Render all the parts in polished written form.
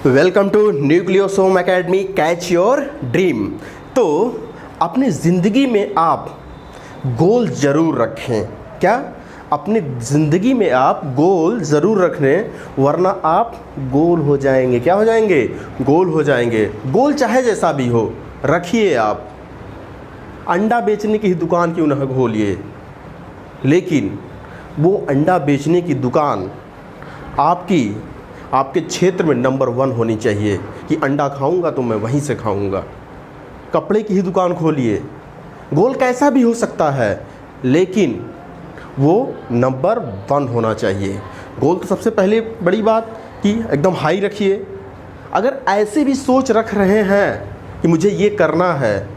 Welcome to nucleosome academy catch your dream. तो अपनी ज़िंदगी में आप गोल ज़रूर रखें। क्या अपनी ज़िंदगी में आप गोल ज़रूर रखें, वरना आप गोल हो जाएंगे। क्या हो जाएंगे? गोल हो जाएंगे। गोल चाहे जैसा भी हो रखिए। आप अंडा बेचने की दुकान क्यों ना खोलिए, लेकिन वो अंडा बेचने की दुकान आपके क्षेत्र में नंबर 1 होनी चाहिए कि अंडा खाऊंगा तो मैं वहीं से खाऊंगा। कपड़े की ही दुकान खोलिए, गोल कैसा भी हो सकता है, लेकिन वो नंबर 1 होना चाहिए। गोल तो सबसे पहले बड़ी बात कि एकदम हाई रखिए। अगर ऐसे भी सोच रख रहे हैं कि मुझे ये करना है,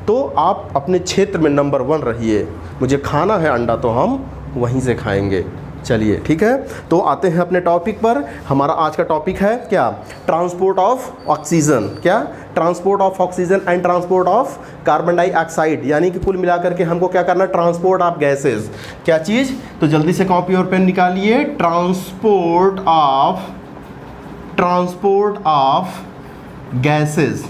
तो आप अपने क्षेत्र में नंबर 1 रहिए। मुझे खाना है अंडा तो हम वहीं से खाएंगे। चलिए ठीक है, तो आते हैं अपने टॉपिक पर। हमारा आज का टॉपिक है क्या? Transport of oxygen. क्या? Transport of oxygen and transport of carbon dioxide. यानी कि कुल मिलाकर के हमको क्या करना? Transport of gases. क्या चीज़? तो जल्दी से कॉपी और पेन निकालिए। Transport of gases.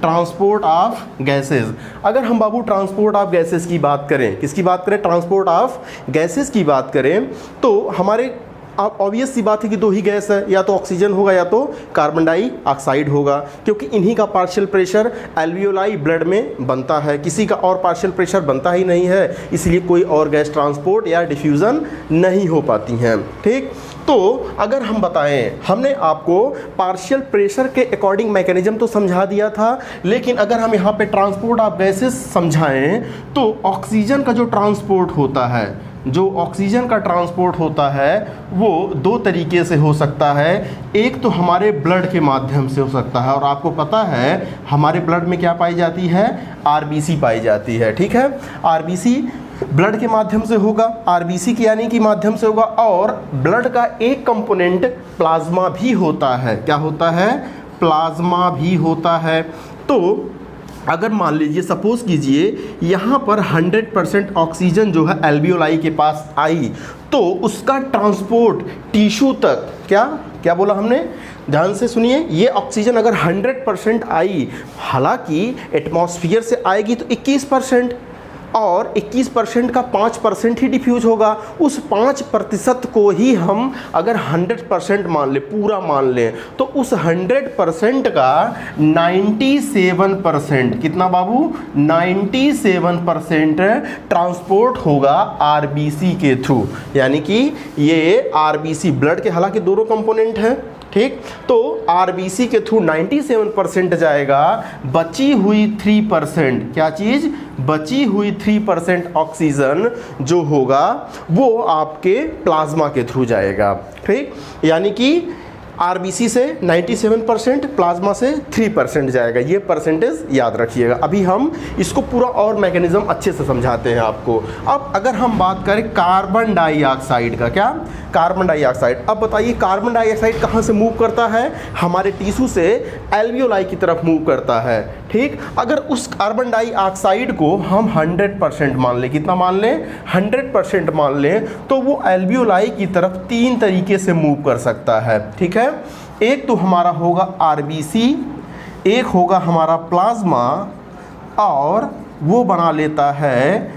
Transport of gases. अगर हम बाबू ट्रांसपोर्ट ऑफ गैसेस की बात करें, किसकी बात करें? ट्रांसपोर्ट ऑफ गैसेस की बात करें, तो हमारे ऑब्वियस सी बात है कि 2 ही गैस है, या तो ऑक्सीजन होगा या तो कार्बन डाइऑक्साइड होगा, क्योंकि इन्हीं का पार्शियल प्रेशर एल्वियोलाई ब्लड में बनता है। किसी का और पार्शियल प्रेशर बनता ही नहीं है, इसलिए कोई और गैस ट्रांसपोर्ट या डिफ्यूज़न नहीं हो पाती हैं। ठीक, तो अगर हम बताएं, हमने आपको पार्शियल प्रेशर के अकॉर्डिंग मैकेनिज्म तो समझा दिया था, लेकिन अगर हम यहाँ पे ट्रांसपोर्ट ऑफ गैसेस समझाएं, तो ऑक्सीजन का जो ट्रांसपोर्ट होता है, वो 2 तरीके से हो सकता है। एक तो हमारे ब्लड के माध्यम से हो सकता है, और आपको पता है हमारे ब्लड में क्या पाई जाती है? आरबीसी पाई जाती है। ठीक है, आरबीसी ब्लड के माध्यम से होगा, आरबीसी के यानी कि माध्यम से होगा। और ब्लड का एक कंपोनेंट प्लाज्मा भी होता है। क्या होता है? प्लाज्मा भी होता है। तो अगर मान लीजिए, सपोज कीजिए, यहाँ पर 100% ऑक्सीजन जो है एल्वियोलाई के पास आई, तो उसका ट्रांसपोर्ट टिश्यू तक, क्या बोला हमने? ध्यान से सुनिए। ये ऑक्सीजन अगर 100% आई, हालांकि एटमॉस्फेयर से आएगी तो 21%, और 21% का 5% ही डिफ्यूज होगा। उस 5% को ही हम अगर 100% मान लें, पूरा मान लें, तो उस 100% का 97%, कितना बाबू? 97% ट्रांसपोर्ट होगा आरबीसी के थ्रू। यानी कि ये आरबीसी ब्लड के हालांकि दोनों कंपोनेंट हैं, ठीक, तो आरबीसी के थ्रू 97% जाएगा। बची हुई 3%, क्या चीज़? बची हुई 3% ऑक्सीजन जो होगा वो आपके प्लाज्मा के थ्रू जाएगा। ठीक, यानी कि आरबीसी से 97%, प्लाज्मा से 3% जाएगा। ये परसेंटेज याद रखिएगा। अभी हम इसको पूरा और मैकेनिज्म अच्छे से समझाते हैं आपको। अब अगर हम बात करें कार्बन डाइऑक्साइड का, क्या? Carbon dioxide. अब बताइए, कार्बन डाइऑक्साइड कहाँ से मूव करता है? हमारे टिश्यू से एल्वियोलाई की तरफ मूव करता है। ठीक, अगर उस कार्बन डाइऑक्साइड को हम 100% मान लें, कितना मान लें? 100% मान लें, तो वो एल्वियोलाई की तरफ 3 तरीके से मूव कर सकता है। ठीक है, एक तो हमारा होगा आरबीसी, एक होगा हमारा प्लाज्मा, और वो बना लेता है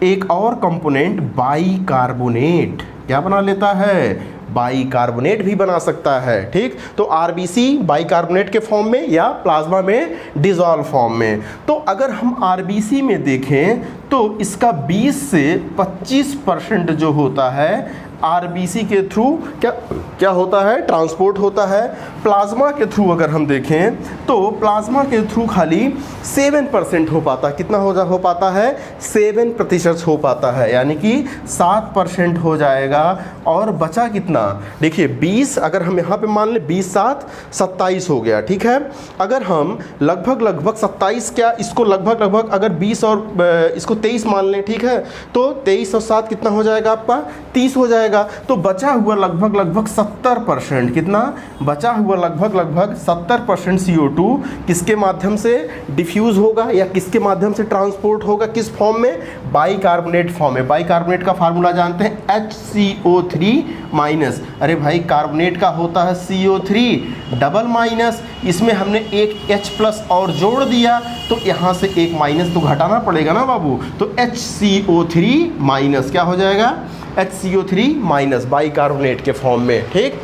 एक और कंपोनेंट बाइकार्बोनेट। क्या बना लेता है? बाइकार्बोनेट भी बना सकता है। ठीक, तो आरबीसी बाइकार्बोनेट के फॉर्म में या प्लाज्मा में डिसॉल्व फॉर्म में। तो अगर हम आरबीसी में देखें, तो इसका 20 से 25% जो होता है आरबीसी के थ्रू क्या होता है? ट्रांसपोर्ट होता है। प्लाज्मा के थ्रू अगर हम देखें, तो प्लाज्मा के थ्रू खाली 7% हो पाता है। कितना हो पाता है? 7% हो पाता है, यानी कि 7% हो जाएगा। और बचा कितना? देखिए 20, अगर हम यहाँ पे मान लें 20 7 27 हो गया। ठीक है, अगर हम लगभग 27, क्या इसको लगभग अगर 20 और इसको 23 मान लें, ठीक है, तो 23 और 7 कितना हो जाएगा आपका? 30 हो जाएगा। जाएगा। तो बचा हुआ लगभग 70%, कितना बचा हुआ लगभग 70% CO2 किसके माध्यम से डिफ्यूज़ होगा या किसके माध्यम से ट्रांसपोर्ट होगा, किस फॉर्म में, बाइकार्बोनेट फॉर्म में। बाइकार्बोनेट का फार्मूला जानते हैं HCO3-। अरे भाई कार्बोनेट का होता है CO3 डबल माइनस, इसमें हमने एक H+ और जोड़ दिया तो यहाँ से एक माइनस तो घटाना पड़ेगा ना बाबू, तो HCO3- क्या हो जाएगा, HCO3- बाइकार्बोनेट के फॉर्म में। ठीक,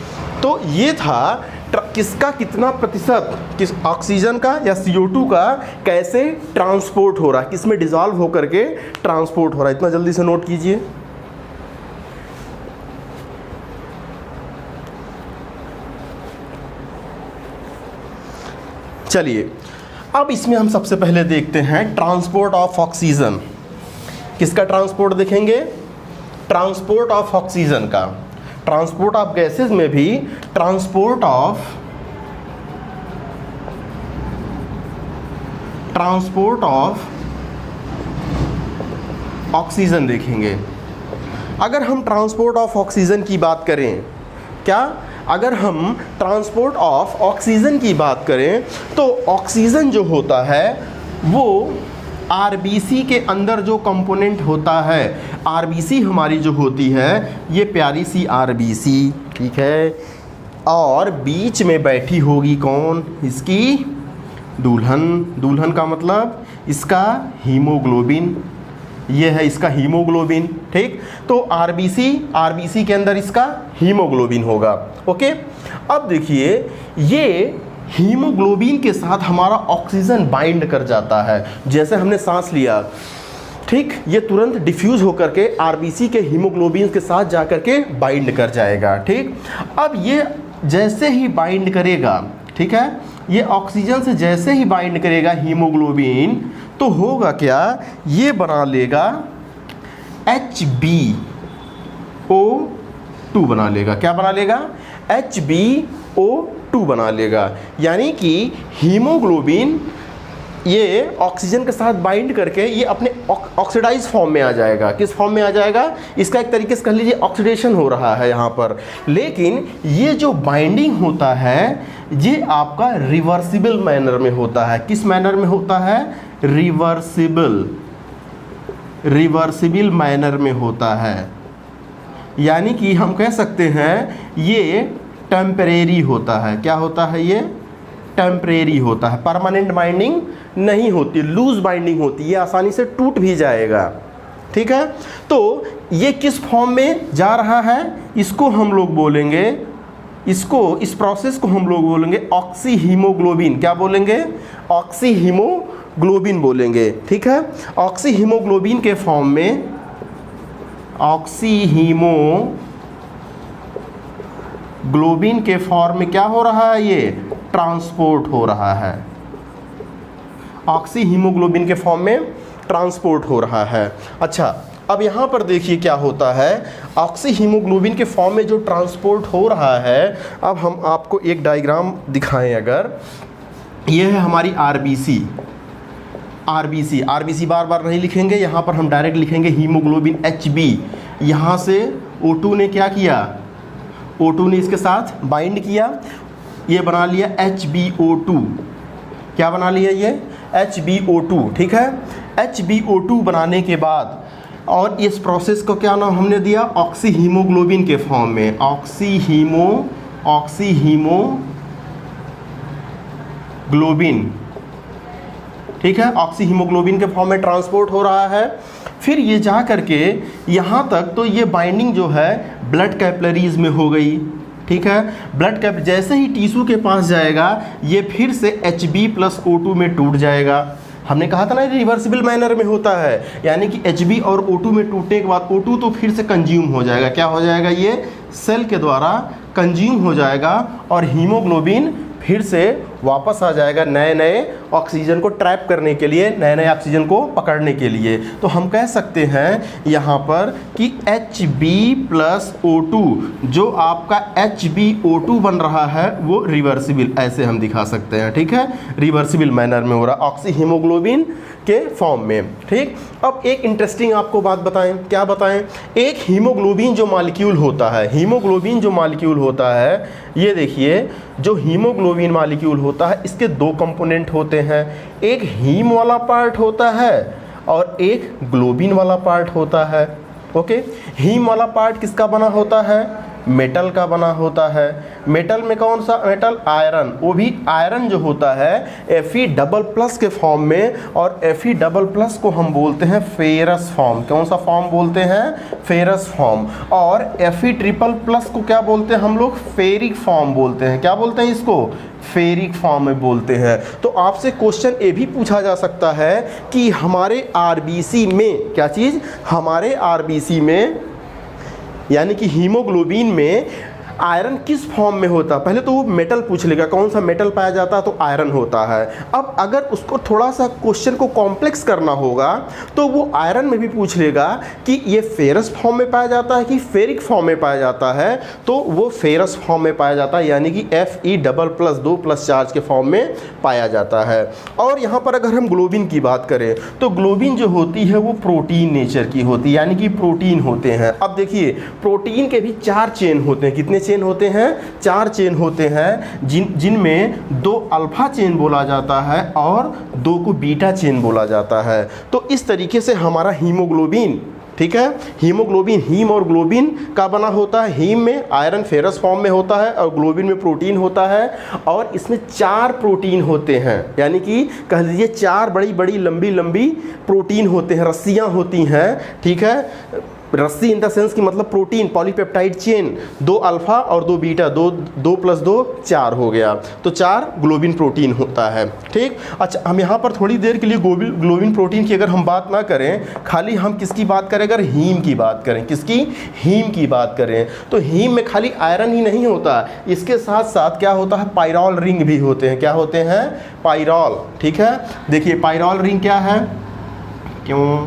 तो ये था किसका कितना प्रतिशत, किस ऑक्सीजन का या CO2 का कैसे ट्रांसपोर्ट हो रहा है, किस में डिजॉल्व होकर के ट्रांसपोर्ट हो रहा है। इतना जल्दी से नोट कीजिए। चलिए अब इसमें हम सबसे पहले देखते हैं ट्रांसपोर्ट ऑफ ऑक्सीजन। किसका ट्रांसपोर्ट देखेंगे, ट्रांसपोर्ट ऑफ ऑक्सीजन का। ट्रांसपोर्ट ऑफ गैसेस में भी ट्रांसपोर्ट ऑफ ऑक्सीजन देखेंगे। अगर हम ट्रांसपोर्ट ऑफ ऑक्सीजन की बात करें, क्या, अगर हम ट्रांसपोर्ट ऑफ ऑक्सीजन की बात करें तो ऑक्सीजन जो होता है वो आरबीसी के अंदर जो कंपोनेंट होता है, आरबीसी हमारी जो होती है ये प्यारी सी आरबीसी, ठीक है, और बीच में बैठी होगी कौन, इसकी दुल्हन। दुल्हन का मतलब इसका हीमोग्लोबिन, ये है इसका हीमोग्लोबिन। ठीक, तो आरबीसी के अंदर इसका हीमोग्लोबिन होगा। ओके, अब देखिए ये हीमोग्लोबिन के साथ हमारा ऑक्सीजन बाइंड कर जाता है, जैसे हमने सांस लिया, ठीक, ये तुरंत डिफ्यूज होकर के आरबीसी के हीमोग्लोबिन के साथ जाकर के बाइंड कर जाएगा। ठीक, अब ये जैसे ही बाइंड करेगा, ठीक है, ये ऑक्सीजन से जैसे ही बाइंड करेगा हीमोग्लोबिन तो होगा क्या, ये बना लेगा HbO2 बना लेगा। क्या बना लेगा, HbO2 बना लेगा। यानी कि हीमोग्लोबिन ये ऑक्सीजन के साथ बाइंड करके ये अपने ऑक्सीडाइज फॉर्म में आ जाएगा। किस फॉर्म में आ जाएगा, इसका एक तरीके से कह लीजिए ऑक्सीडेशन हो रहा है यहाँ पर। लेकिन ये जो बाइंडिंग होता है ये आपका रिवर्सिबल मैनर में होता है। किस मैनर में होता है, रिवर्सिबल मैनर में होता है। यानी कि हम कह सकते हैं ये टेम्परेरी होता है। क्या होता है, ये टेम्परेरी होता है, परमानेंट बाइंडिंग नहीं होती, लूज बाइंडिंग होती है, ये आसानी से टूट भी जाएगा। ठीक है, तो ये किस फॉर्म में जा रहा है, इसको हम लोग बोलेंगे, इस प्रोसेस को हम लोग बोलेंगे ऑक्सी हीमोग्लोबिन। क्या बोलेंगे, ऑक्सी हीमोग्लोबिन बोलेंगे। ठीक है, ऑक्सी हीमोग्लोबिन के फॉर्म में, ऑक्सी हीमोग्लोबिन के फॉर्म में क्या हो रहा है, ये ट्रांसपोर्ट हो रहा है। ऑक्सी हीमोग्लोबिन के फॉर्म में ट्रांसपोर्ट हो रहा है। अच्छा, अब यहाँ पर देखिए क्या होता है, ऑक्सी हीमोग्लोबिन के फॉर्म में जो ट्रांसपोर्ट हो रहा है, अब हम आपको एक डायग्राम दिखाएं। अगर ये है हमारी आरबीसी बार बार नहीं लिखेंगे, यहाँ पर हम डायरेक्ट लिखेंगे हीमोग्लोबिन Hb। यहाँ से O2 ने क्या किया, O2 ने इसके साथ बाइंड किया, ये बना लिया HbO2। क्या बना लिया, ये HbO2। ठीक है, HbO2 बनाने के बाद और इस प्रोसेस को क्या नाम हमने दिया, ऑक्सी हीमोग्लोबिन के फॉर्म में, ऑक्सी हीमोग्लोबिन। ठीक है, ऑक्सी हीमोग्लोबिन के फॉर्म में ट्रांसपोर्ट हो रहा है। फिर ये जा करके यहाँ तक तो ये बाइंडिंग जो है ब्लड कैपिलरीज में हो गई। ठीक है, ब्लड कैप जैसे ही टिश्यू के पास जाएगा ये फिर से Hb+O2 में टूट जाएगा। हमने कहा था ना रिवर्सिबल मैनर में होता है, यानी कि Hb और O2 में टूटने के बाद O2 तो फिर से कंज्यूम हो जाएगा। क्या हो जाएगा, ये सेल के द्वारा कंज्यूम हो जाएगा और हीमोग्लोबिन फिर से वापस आ जाएगा नए नए ऑक्सीजन को ट्रैप करने के लिए, नए नए ऑक्सीजन को पकड़ने के लिए। तो हम कह सकते हैं यहाँ पर कि Hb+O2 जो आपका HbO2 बन रहा है वो रिवर्सिबल, ऐसे हम दिखा सकते हैं, ठीक है, रिवर्सिबल मैनर में हो रहा ऑक्सी हीमोग्लोबिन के फॉर्म में, ठीक। अब एक इंटरेस्टिंग आपको बात बताएं, क्या बताएं, एक हीमोग्लोबिन जो मॉलिक्यूल होता है, हीमोग्लोबिन जो मॉलिक्यूल होता है, ये देखिए जो हीमोग्लोबिन मॉलिक्यूल होता है इसके दो कंपोनेंट होते हैं, एक हीम वाला पार्ट होता है और एक ग्लोबिन वाला पार्ट होता है। ओके, हीम वाला पार्ट किसका बना होता है, मेटल का बना होता है। मेटल में कौन सा मेटल, आयरन, वो भी आयरन जो होता है Fe++ के फॉर्म में, और Fe++ को हम बोलते हैं फेरस फॉर्म। कौन सा फॉर्म बोलते हैं, फेरस फॉर्म। और Fe++ को क्या बोलते हैं हम लोग, फेरिक फॉर्म बोलते हैं। क्या बोलते हैं इसको, फेरिक फॉर्म में बोलते हैं। तो आपसे क्वेश्चन ये भी पूछा जा सकता है कि हमारे आरबीसी में क्या चीज़, हमारे आरबीसी में यानी कि हीमोग्लोबिन में आयरन किस फॉर्म में होता है। पहले तो वो मेटल पूछ लेगा, कौन सा मेटल पाया जाता है, तो आयरन होता है। अब अगर उसको थोड़ा सा क्वेश्चन को कॉम्प्लेक्स करना होगा तो वो आयरन में भी पूछ लेगा कि ये फेरस फॉर्म में पाया जाता है कि फेरिक फॉर्म में पाया जाता है, तो वो फेरस फॉर्म में पाया जाता है, यानी कि Fe++2+ चार्ज के फॉर्म में पाया जाता है। और यहाँ पर अगर हम ग्लोबिन की बात करें तो ग्लोबिन जो होती है वो प्रोटीन नेचर की होती है, यानी कि प्रोटीन होते हैं। अब देखिए प्रोटीन के भी 4 चेन होते हैं, कितने चेन होते हैं, 4 चेन होते हैं, जिनमें 2 अल्फा चेन बोला जाता है और 2 को बीटा चेन बोला जाता है। तो इस तरीके से हमारा हीमोग्लोबिन, ठीक है, हीमोग्लोबिन हीम और ग्लोबिन का बना होता है। हीम में आयरन फेरस फॉर्म में होता है और ग्लोबिन में प्रोटीन होता है, और इसमें 4 प्रोटीन होते हैं, यानी कि कह लीजिए 4 बड़ी बड़ी लंबी लंबी प्रोटीन होते हैं, रस्सियाँ होती हैं, ठीक है। रस्सी इन द सेंस की मतलब प्रोटीन, पॉलीपेप्टाइड चेन, 2 अल्फा और 2 बीटा, 2 + 2 4 हो गया, तो 4 ग्लोबिन प्रोटीन होता है, ठीक। अच्छा, हम यहाँ पर थोड़ी देर के लिए ग्लोबिन प्रोटीन की अगर हम बात ना करें, खाली हम किसकी बात करें, अगर हीम की बात करें, किसकी, हीम की बात करें, तो हीम में खाली आयरन ही नहीं होता, इसके साथ साथ क्या होता है, पायरॉल रिंग भी होते हैं। क्या होते हैं, पायरॉल, ठीक है। देखिए पायरॉल रिंग क्या है, क्यों,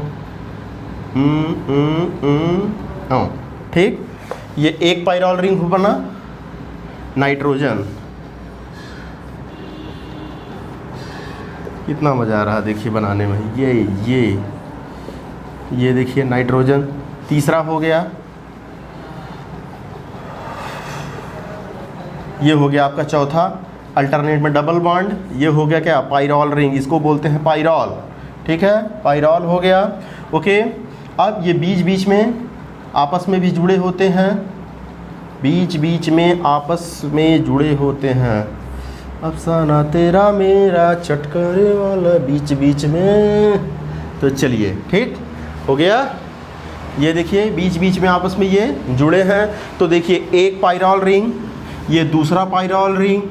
ठीक, ये एक पायरॉल रिंग बना, नाइट्रोजन, कितना मज़ा आ रहा देखिए बनाने में, ये देखिए नाइट्रोजन, तीसरा हो गया, ये हो गया आपका चौथा, अल्टरनेट में डबल बॉन्ड, ये हो गया क्या, पायरॉल रिंग, इसको बोलते हैं पायरॉल, ठीक है, पायरॉल हो गया। ओके, अब ये बीच बीच में आपस में भी जुड़े होते हैं, बीच बीच में आपस में जुड़े होते हैं, अफसाना तेरा मेरा चटकारे वाला बीच बीच में। तो चलिए, ठीक हो गया, ये देखिए बीच बीच में आपस में ये जुड़े हैं। तो देखिए एक पायरॉल रिंग, ये दूसरा पायरॉल रिंग,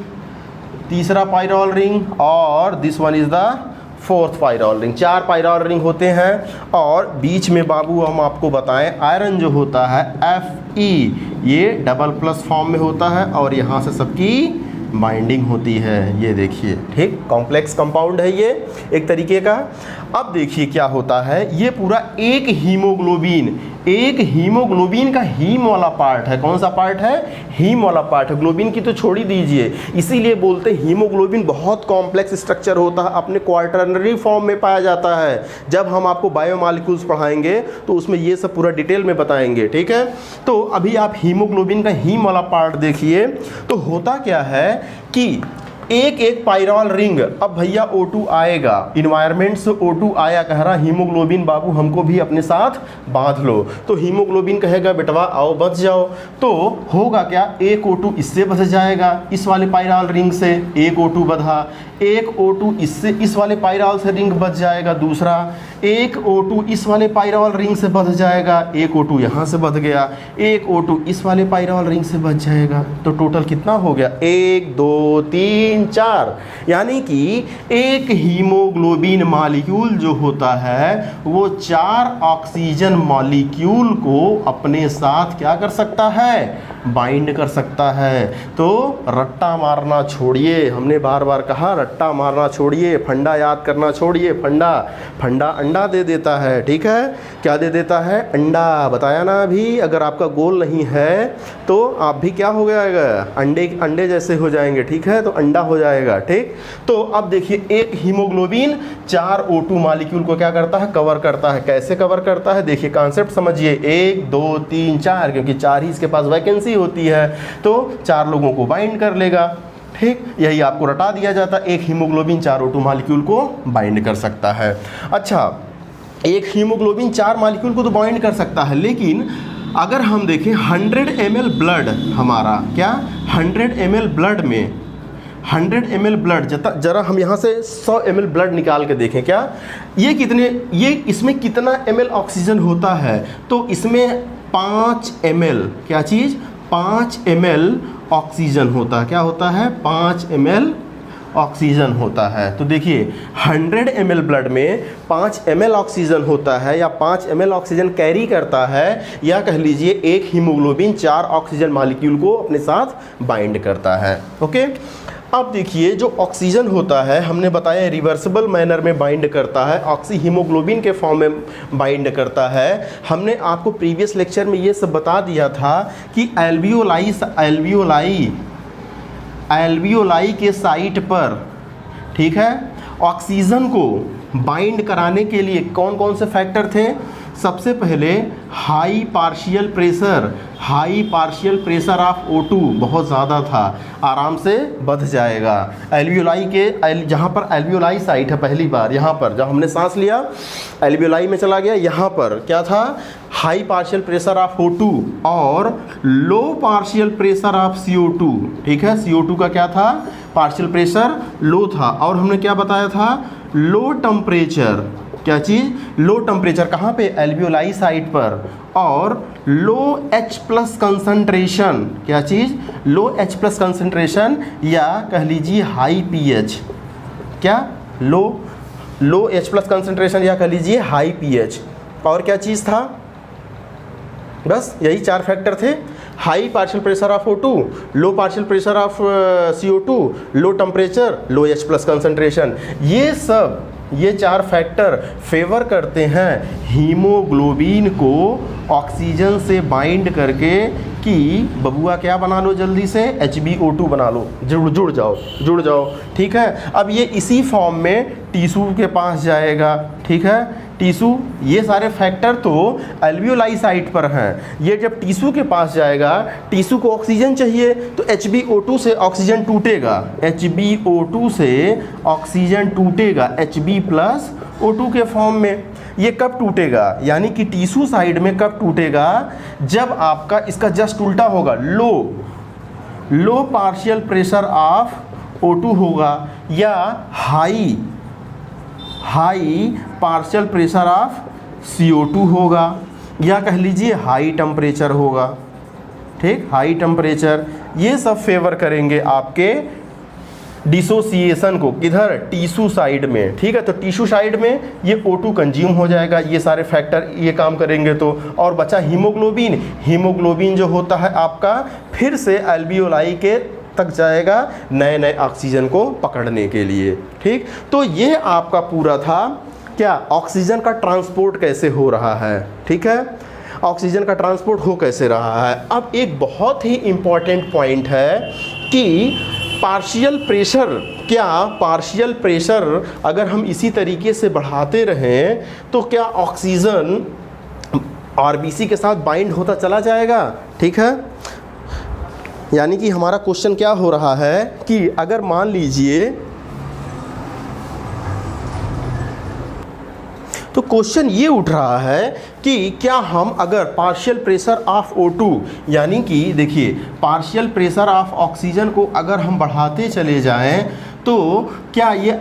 तीसरा पायरॉल रिंग, और this one is the 4th pyrrole ring. 4 pyrrole ring होते हैं, और बीच में बाबू हम आपको बताएं आयरन जो होता है Fe, ये डबल+ फॉर्म में होता है, और यहाँ से सबकी बाइंडिंग होती है, ये देखिए, ठीक, कॉम्प्लेक्स कंपाउंड है ये एक तरीके का। अब देखिए क्या होता है, ये पूरा एक हीमोग्लोबिन का हीम वाला पार्ट है। कौन सा पार्ट है, हीम वाला पार्ट है, ग्लोबिन की तो छोड़ ही दीजिए। इसीलिए बोलते हैं हीमोग्लोबिन बहुत कॉम्प्लेक्स स्ट्रक्चर होता है, अपने क्वार्टरनरी फॉर्म में पाया जाता है। जब हम आपको बायोमॉलिक्यूल्स पढ़ाएंगे तो उसमें ये सब पूरा डिटेल में बताएंगे, ठीक है। तो अभी आप हीमोग्लोबिन का हीम वाला पार्ट देखिए, तो होता क्या है कि एक पायरॉल रिंग, अब भैया O2 आएगा, इन्वायरमेंट से O2 आया, कह रहा हीमोग्लोबिन बाबू हमको भी अपने साथ बांध लो, तो हीमोग्लोबिन कहेगा बेटवा आओ बच जाओ, तो होगा क्या, एक O2 इससे बच जाएगा, इस वाले पायरॉल रिंग से एक O2 बधा, एक O2 इससे इस वाले पायरॉल से रिंग बच जाएगा, दूसरा एक O2 इस वाले पायरॉल रिंग से बच जाएगा, एक O2 यहाँ से बच गया, एक O2 इस वाले पायरॉल रिंग से बच जाएगा। तो टोटल कितना हो गया, 1 2 3 4, यानी कि एक हीमोग्लोबिन मॉलिक्यूल जो होता है वो 4 ऑक्सीजन मॉलिक्यूल को अपने साथ क्या कर सकता है, बाइंड कर सकता है। तो रट्टा मारना छोड़िए, हमने बार बार कहा रट्टा मारना छोड़िए, फंडा याद करना छोड़िए। फंडा अंडा दे देता है, ठीक है, क्या दे देता है? अंडा। बताया ना अभी, अगर आपका गोल नहीं है तो आप भी क्या हो जाएगा? अंडे जैसे हो जाएंगे, ठीक है, तो अंडा हो जाएगा, ठीक। तो अब देखिए, एक हीमोग्लोबिन 4 O2 मॉलिक्यूल को क्या करता है? कवर करता है। कैसे कवर करता है? देखिए कॉन्सेप्ट समझिए, 1 2 3 4, क्योंकि 4 ही इसके पास वैकेंसी होती है, तो 4 लोगों को बाइंड कर लेगा, ठीक। यही आपको रटा दिया जाता है, एक हीमोग्लोबिन 4 O2 मॉलिक्यूल को बाइंड कर सकता है। अच्छा, एक हीमोग्लोबिन 4 मॉलिक्यूल को तो बाइंड कर सकता है, लेकिन अगर हम देखें 100 ml ब्लड हमारा, क्या 100 ml ब्लड में 100 ml ब्लड, जरा हम यहाँ से 100 ml ब्लड निकाल के देखें, क्या ये इसमें कितना ml ऑक्सीजन होता है? तो इसमें 5 ml, क्या चीज़? 5 ml ऑक्सीजन होता है। क्या होता है? 5 ml ऑक्सीजन होता है। तो देखिए 100 ml ब्लड में 5 ml ऑक्सीजन होता है, या 5 ml ऑक्सीजन कैरी करता है, या कह लीजिए एक हीमोग्लोबिन 4 ऑक्सीजन मॉलिक्यूल को अपने साथ बाइंड करता है। ओके, अब देखिए जो ऑक्सीजन होता है, हमने बताया रिवर्सिबल मैनर में बाइंड करता है, ऑक्सी हीमोग्लोबिन के फॉर्म में बाइंड करता है। हमने आपको प्रीवियस लेक्चर में ये सब बता दिया था कि एल्वियोलाई के साइट पर, ठीक है, ऑक्सीजन को बाइंड कराने के लिए कौन कौन से फैक्टर थे? सबसे पहले high partial pressure of O2 बहुत ज़्यादा था, आराम से बढ़ जाएगा। एल्वियोलाई के जहाँ पर एल्वियोलाई साइट है, पहली बार यहाँ पर जब हमने सांस लिया एल्वियोलाई में चला गया, यहाँ पर क्या था? High partial pressure of O2 और लो पार्शियल प्रेशर ऑफ CO2, ठीक है। CO2 का क्या था? पार्शियल प्रेशर लो था। और हमने क्या बताया था? लो टेम्परेचर, क्या चीज़? लो टेम्परेचर कहाँ पे? एल्वियोलाई साइट पर। और लो H+ कंसंट्रेशन, क्या चीज़? लो H+ कंसंट्रेशन, या कह लीजिए हाई pH, क्या? लो H+ कंसंट्रेशन, या कह लीजिए हाई pH। और क्या चीज़ था? बस यही 4 फैक्टर थे। High partial pressure of O2, low partial pressure of CO2, low temperature, low H+ concentration. ये 4 फैक्टर फेवर करते हैं हीमोग्लोबिन को ऑक्सीजन से बाइंड करके कि बबुआ क्या बना लो जल्दी से? HbO2 बना लो, जुड़ जाओ, ठीक है। अब ये इसी फॉर्म में टिश्यू के पास जाएगा, ठीक है। टिश्यू, ये सारे फैक्टर तो एल्वियोलाई साइट पर हैं। ये जब टिश्यू के पास जाएगा, टिश्यू को ऑक्सीजन चाहिए, तो HbO2 से ऑक्सीजन टूटेगा, HbO2 से ऑक्सीजन टूटेगा Hb+O2 के फॉर्म में। ये कब टूटेगा? यानी कि टिश्यू साइड में कब टूटेगा? जब आपका इसका जस्ट उल्टा होगा, लो पार्शियल प्रेशर ऑफ O2 होगा, या high partial pressure of CO2 होगा, या कह लीजिए हाई टेम्परेचर होगा, ठीक, हाई टेम्परेचर। ये सब फेवर करेंगे आपके डिसोसिएशन को, किधर? टिश्यू साइड में, ठीक है। तो टिश्यू साइड में ये O2 कंज्यूम हो जाएगा, ये सारे फैक्टर ये काम करेंगे। तो और बचा हीमोग्लोबिन जो होता है आपका फिर से एल्वियोलाई के तक जाएगा नए ऑक्सीजन को पकड़ने के लिए, ठीक। तो ये आपका पूरा था, क्या? ऑक्सीजन का ट्रांसपोर्ट कैसे हो रहा है, ठीक है, ऑक्सीजन का ट्रांसपोर्ट हो कैसे रहा है। अब एक बहुत ही इम्पॉर्टेंट पॉइंट है कि पार्शियल प्रेशर अगर हम इसी तरीके से बढ़ाते रहें तो क्या ऑक्सीजन RBC के साथ बाइंड होता चला जाएगा, ठीक है। यानी कि हमारा क्वेश्चन क्या हो रहा है कि अगर मान लीजिए, तो क्वेश्चन ये उठ रहा है कि क्या हम अगर पार्शियल प्रेशर ऑफ O2, यानी कि देखिए पार्शियल प्रेशर ऑफ ऑक्सीजन को अगर हम बढ़ाते चले जाएं तो क्या ये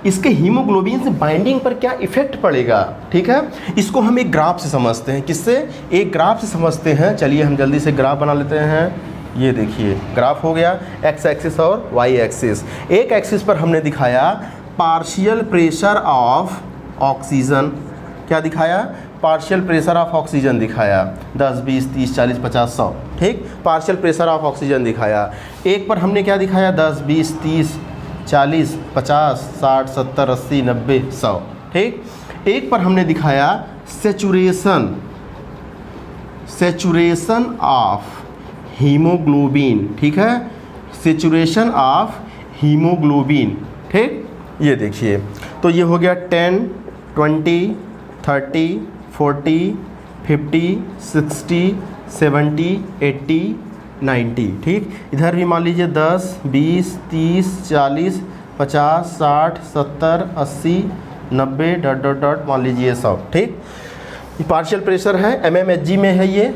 इसके हीमोग्लोबिन से बाइंडिंग पर क्या इफेक्ट पड़ेगा, ठीक है। इसको हम एक ग्राफ से समझते हैं। किससे? एक ग्राफ से समझते हैं। चलिए हम जल्दी से ग्राफ बना लेते हैं। ये देखिए ग्राफ हो गया, एक्स एक्सिस और वाई एक्सिस। एक एक्सिस पर हमने दिखाया पार्शियल प्रेशर ऑफ ऑक्सीजन, क्या दिखाया? पार्शियल प्रेशर ऑफ ऑक्सीजन दिखाया 10, 20, 30, 40, 50, 100, ठीक, पार्शियल प्रेशर ऑफ ऑक्सीजन दिखाया। एक पर हमने क्या दिखाया 10, 20, 30, 40, 50, 60, 70, 80, 90, 100, ठीक। एक पर हमने दिखाया सेचुरेशन ऑफ हीमोग्लोबिन, ठीक है, सेचुरेशन ऑफ हीमोग्लोबिन, ठीक। ये देखिए, तो ये हो गया 10, 20, 30, 40, 50, 60, 70, 80, 90, ठीक। इधर भी मान लीजिए 10, 20, 30, 40, 50, 60, 70, 80, 90, डॉट डॉट डॉट मान लीजिए 100, ठीक। ये पार्शियल प्रेशर है, mmHg में है, ये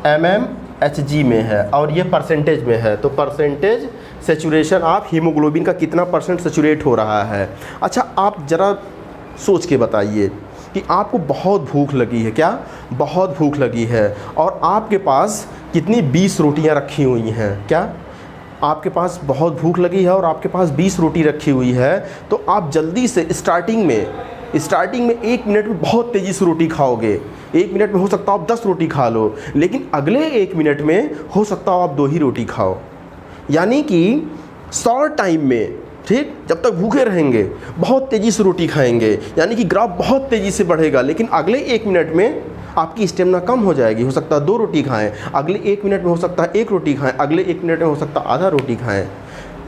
mmHg में है और ये परसेंटेज में है। तो परसेंटेज सेचुरेशन ऑफ हीमोग्लोबिन का कितना परसेंट सेचुरेट हो रहा है। अच्छा, आप ज़रा सोच के बताइए कि आपको बहुत भूख लगी है, क्या बहुत भूख लगी है, और आपके पास कितनी 20 रोटियां रखी हुई हैं, क्या आपके पास बहुत भूख लगी है और आपके पास 20 रोटी रखी हुई है, तो आप जल्दी से स्टार्टिंग में 1 मिनट में बहुत तेज़ी से रोटी खाओगे। 1 मिनट में हो सकता है आप 10 रोटी खा लो, लेकिन अगले 1 मिनट में हो सकता है आप 2 ही रोटी खाओ। यानी कि शॉर्ट टाइम में, ठीक, जब तक भूखे रहेंगे बहुत तेज़ी से रोटी खाएंगे, यानी कि ग्राफ बहुत तेज़ी से बढ़ेगा, लेकिन अगले 1 मिनट में आपकी स्टेमिना कम हो जाएगी। हो सकता है 2 रोटी खाएं, अगले 1 मिनट में हो सकता है 1 रोटी खाएं, अगले 1 मिनट में हो सकता है आधा रोटी खाएं।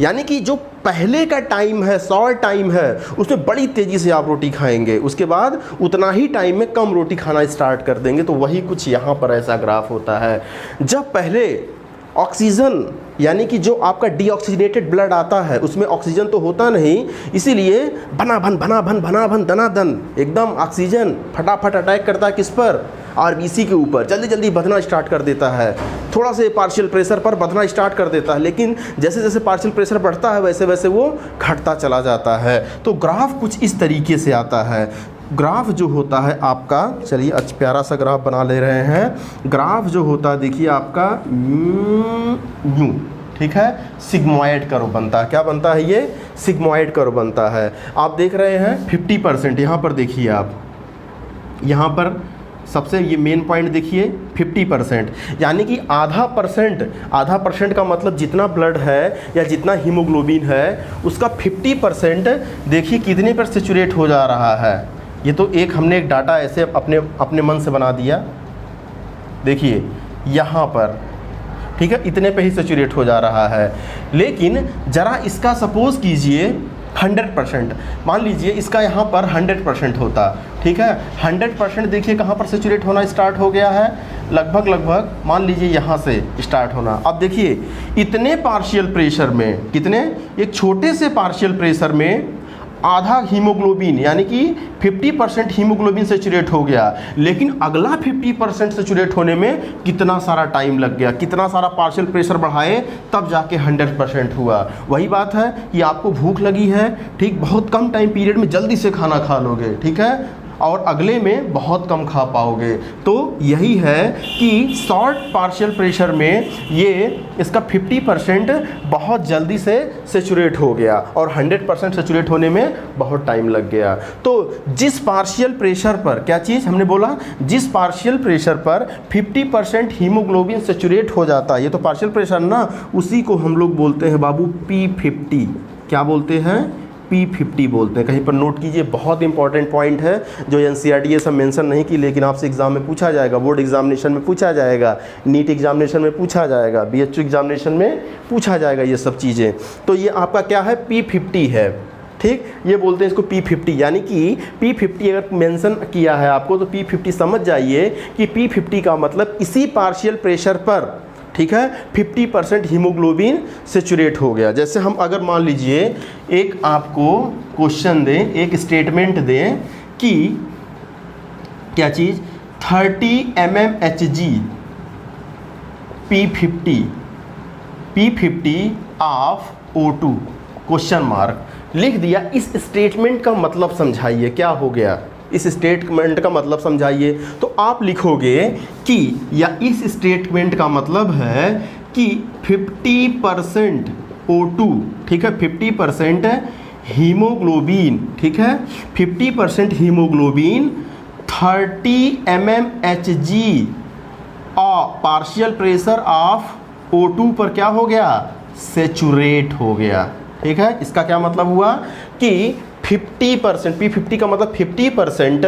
यानी कि जो पहले का टाइम है, शॉर्ट टाइम है, उसमें बड़ी तेज़ी से आप रोटी खाएंगे, उसके बाद उतना ही टाइम में कम रोटी खाना स्टार्ट कर देंगे। तो वही कुछ यहाँ पर ऐसा ग्राफ होता है। जब पहले ऑक्सीजन, यानी कि जो आपका डीऑक्सीजनेटेड ब्लड आता है उसमें ऑक्सीजन तो होता नहीं, इसीलिए भनाभन धनाधन एकदम ऑक्सीजन फटाफट अटैक करता है किस पर, आरबीसी के ऊपर, जल्दी जल्दी बधना स्टार्ट कर देता है, थोड़ा से पार्शियल प्रेशर पर बधना स्टार्ट कर देता है। लेकिन जैसे जैसे पार्शियल प्रेशर बढ़ता है वैसे वैसे वो घटता चला जाता है। तो ग्राफ कुछ इस तरीके से आता है। ग्राफ जो होता है आपका, चलिए अच्छा प्यारा सा ग्राफ बना ले रहे हैं। ग्राफ जो होता है देखिए आपका यूं, ठीक है, सिग्मॉइड कर्व बनता है। क्या बनता है ये? सिग्मॉइड कर्व बनता है। आप देख रहे हैं 50%, यहाँ पर देखिए आप, यहाँ पर सबसे ये मेन पॉइंट देखिए 50%, यानी कि आधा परसेंट का मतलब जितना ब्लड है या जितना हीमोग्लोबिन है उसका 50% देखिए कितने पर सेचुरेट हो जा रहा है। ये तो हमने एक डाटा ऐसे अपने मन से बना दिया, देखिए यहाँ पर, ठीक है, इतने पे ही सेचुरेट हो जा रहा है। लेकिन ज़रा इसका सपोज कीजिए 100%, मान लीजिए इसका यहाँ पर 100% होता, ठीक है, 100% देखिए कहाँ पर सेचुरेट होना स्टार्ट हो गया है, लगभग मान लीजिए यहाँ से स्टार्ट होना। अब देखिए इतने पार्शियल प्रेशर में, कितने, एक छोटे से पार्शियल प्रेशर में आधा हीमोग्लोबिन यानी कि 50% हीमोग्लोबिन सेचुरेट हो गया, लेकिन अगला 50% सेचुरेट होने में कितना सारा टाइम लग गया, कितना सारा पार्शियल प्रेशर बढ़ाए तब जाके 100% हुआ। वही बात है कि आपको भूख लगी है, ठीक, बहुत कम टाइम पीरियड में जल्दी से खाना खा लोगे, ठीक है, और अगले में बहुत कम खा पाओगे। तो यही है कि शॉर्ट पार्शियल प्रेशर में ये इसका 50% बहुत जल्दी से सेचुरेट हो गया और 100% सेचुरेट होने में बहुत टाइम लग गया। तो जिस पार्शियल प्रेशर पर, क्या चीज़ हमने बोला, जिस पार्शियल प्रेशर पर 50% हीमोग्लोबिन सेचुरेट हो जाता है, ये तो पार्शियल प्रेशर ना, उसी को हम लोग बोलते हैं बाबू P50। क्या बोलते हैं? P50 बोलते हैं। कहीं पर नोट कीजिए, बहुत इंपॉर्टेंट पॉइंट है जो NCERT ये सब मेंशन नहीं की, लेकिन आपसे एग्जाम में पूछा जाएगा, बोर्ड एग्जामिनेशन में पूछा जाएगा, नीट एग्जामिनेशन में पूछा जाएगा, BHU एग्जामिनेशन में पूछा जाएगा ये सब चीज़ें। तो ये आपका क्या है? P50 है, ठीक, ये बोलते हैं इसको P50। यानी कि P50 अगर मेंशन किया है आपको तो P50 समझ जाइए कि P50 का मतलब इसी पार्शियल प्रेशर पर, ठीक है, 50% हीमोग्लोबिन सेचुरेट हो गया। जैसे हम अगर मान लीजिए एक आपको क्वेश्चन दें, एक स्टेटमेंट दें कि क्या चीज़, 30 mmHg P50 of O2 question mark लिख दिया। इस स्टेटमेंट का मतलब समझाइए क्या हो गया, इस स्टेटमेंट का मतलब समझाइए। तो आप लिखोगे कि, या इस स्टेटमेंट का मतलब है कि 50% O2, ठीक है, 50% हीमोग्लोबिन, ठीक है, 50% haemoglobin 30 mmHg partial pressure of O2 पर क्या हो गया, सेचुरेट हो गया। ठीक है, इसका क्या मतलब हुआ कि 50%, P50 का मतलब 50%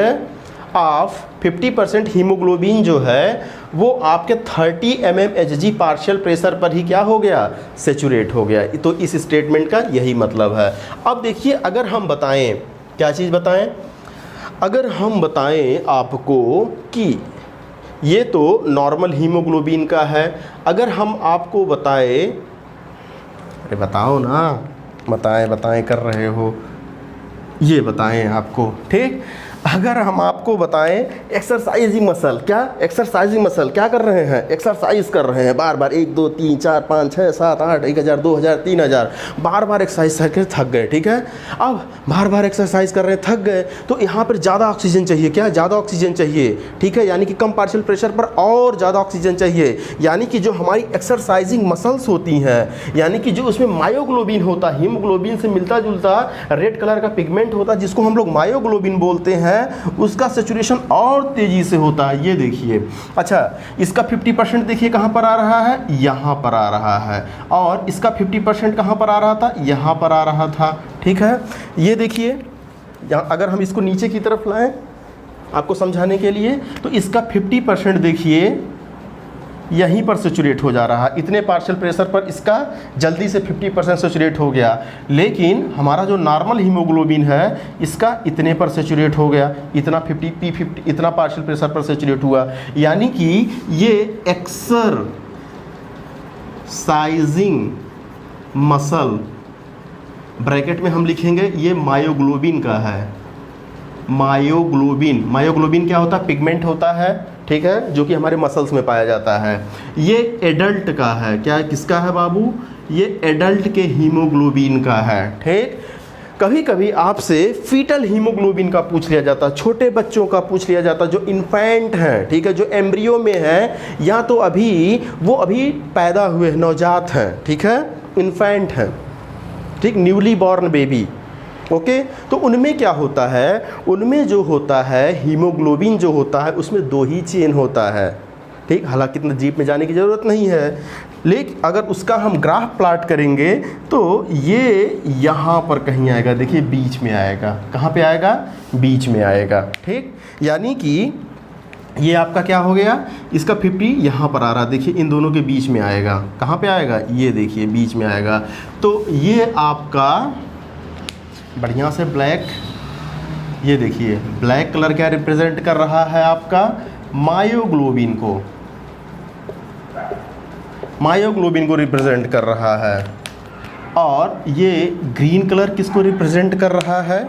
ऑफ 50% हीमोग्लोबिन जो है वो आपके 30 mmHg पार्शियल प्रेशर पर ही क्या हो गया, सेचुरेट हो गया। तो इस स्टेटमेंट का यही मतलब है। अब देखिए, अगर हम बताएं, क्या चीज़ बताएं, अगर हम बताएं आपको कि ये तो नॉर्मल हीमोग्लोबिन का है, अगर हम आपको बताएं, अरे बताओ ना, बताएं कर रहे हो, ये बताएं आपको, ठीक, अगर हम आपको बताएं एक्सरसाइजिंग मसल, क्या एक्सरसाइजिंग मसल क्या कर रहे हैं, एक्सरसाइज कर रहे हैं बार बार, 1 2 3 4 5 6 7 8, 1000 2000 3000 बार बार एक्सरसाइज करके थक गए। ठीक है, अब बार बार एक्सरसाइज कर रहे हैं, थक गए, तो यहाँ पर ज़्यादा ऑक्सीजन चाहिए, क्या ज़्यादा ऑक्सीजन चाहिए। ठीक है, यानी कि कम पार्शियल प्रेशर पर और ज़्यादा ऑक्सीजन चाहिए, यानी कि जो हमारी एक्सरसाइजिंग मसल्स होती हैं, यानी कि जो उसमें मायोग्लोबिन होता है, हीमोग्लोबिन से मिलता जुलता रेड कलर का पिगमेंट होता है जिसको हम लोग मायोग्लोबिन बोलते हैं, उसका सैचुरेशन और तेजी से होता है। ये देखिए, अच्छा, इसका 50% देखिए कहाँ पर आ रहा है, यहाँ पर आ रहा है, और इसका 50% कहाँ पर आ रहा था, यहाँ पर आ रहा था। ठीक है, ये देखिए, यहाँ अगर हम इसको नीचे की तरफ लाएं आपको समझाने के लिए, तो इसका 50% देखिए यहीं पर सैचुरेट हो जा रहा है, इतने पार्शियल प्रेशर पर इसका जल्दी से 50% सैचुरेट हो गया। लेकिन हमारा जो नॉर्मल हीमोग्लोबिन है इसका इतने पर सैचुरेट हो गया, इतना 50 इतना पार्शियल प्रेशर पर सैचुरेट हुआ। यानी कि ये एक्सरसाइजिंग मसल, ब्रैकेट में हम लिखेंगे ये मायोग्लोबिन का है। मायोग्लोबिन क्या होता है, पिगमेंट होता है, ठीक है, जो कि हमारे मसल्स में पाया जाता है। ये एडल्ट का है, क्या किसका है बाबू, ये एडल्ट के हीमोग्लोबिन का है। ठीक, कभी कभी आपसे फीटल हीमोग्लोबिन का पूछ लिया जाता है, छोटे बच्चों का पूछ लिया जाता है, जो इन्फेंट हैं, ठीक है, जो एम्ब्रियो में है, या तो वो अभी पैदा हुए नवजात हैं, ठीक है, इन्फेंट हैं, ठीक, न्यूली बॉर्न बेबी। ओके, तो उनमें क्या होता है, उनमें जो होता है हीमोग्लोबिन जो होता है उसमें 2 ही चेन होता है। ठीक, हालांकि इतना डीप में जाने की ज़रूरत नहीं है, लेकिन अगर उसका हम ग्राफ प्लॉट करेंगे तो ये यहाँ पर कहीं आएगा, देखिए बीच में आएगा। कहाँ पे आएगा, बीच में आएगा। ठीक, यानी कि ये आपका क्या हो गया, इसका 50 यहाँ पर आ रहा है, देखिए इन दोनों के बीच में आएगा। कहाँ पे आएगा, ये देखिए बीच में आएगा। तो ये आपका बढ़िया से ब्लैक, ये देखिए ब्लैक कलर क्या रिप्रेजेंट कर रहा है, आपका मायोग्लोबिन को रिप्रेजेंट कर रहा है। और ये ग्रीन कलर किसको रिप्रेजेंट कर रहा है,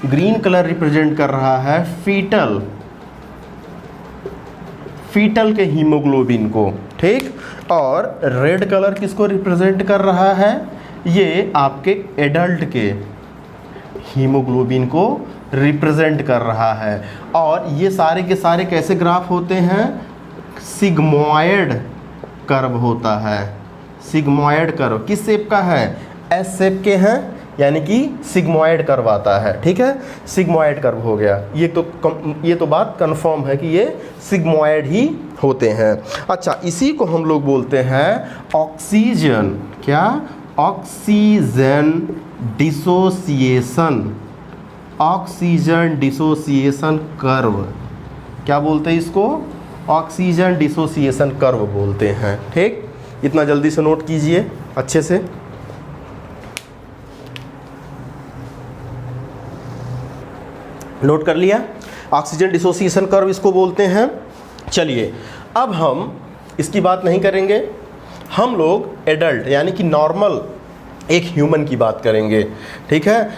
ग्रीन कलर रिप्रेजेंट कर रहा है फीटल के हीमोग्लोबिन को। ठीक, और रेड कलर किसको रिप्रेजेंट कर रहा है, ये आपके एडल्ट के हीमोग्लोबिन को रिप्रेजेंट कर रहा है। और ये सारे के सारे कैसे ग्राफ होते हैं, सिग्मॉयड कर्व होता है। सिग्मॉयड कर्व किस शेप का है, एस शेप के हैं, यानी कि सिग्मॉयड कर्व आता है। ठीक है, सिग्मॉयड कर्व हो गया। ये तो बात कंफर्म है कि ये सिग्मॉयड ही होते हैं। अच्छा, इसी को हम लोग बोलते हैं ऑक्सीजन, क्या, ऑक्सीजन डिसोसिएशन कर्व। क्या बोलते हैं इसको, ऑक्सीजन डिसोसिएशन कर्व बोलते हैं। ठीक, इतना जल्दी से नोट कीजिए अच्छे से। नोट कर लिया, ऑक्सीजन डिसोसिएशन कर्व इसको बोलते हैं। चलिए, अब हम इसकी बात नहीं करेंगे, हम लोग एडल्ट यानी कि नॉर्मल एक ह्यूमन की बात करेंगे। ठीक है,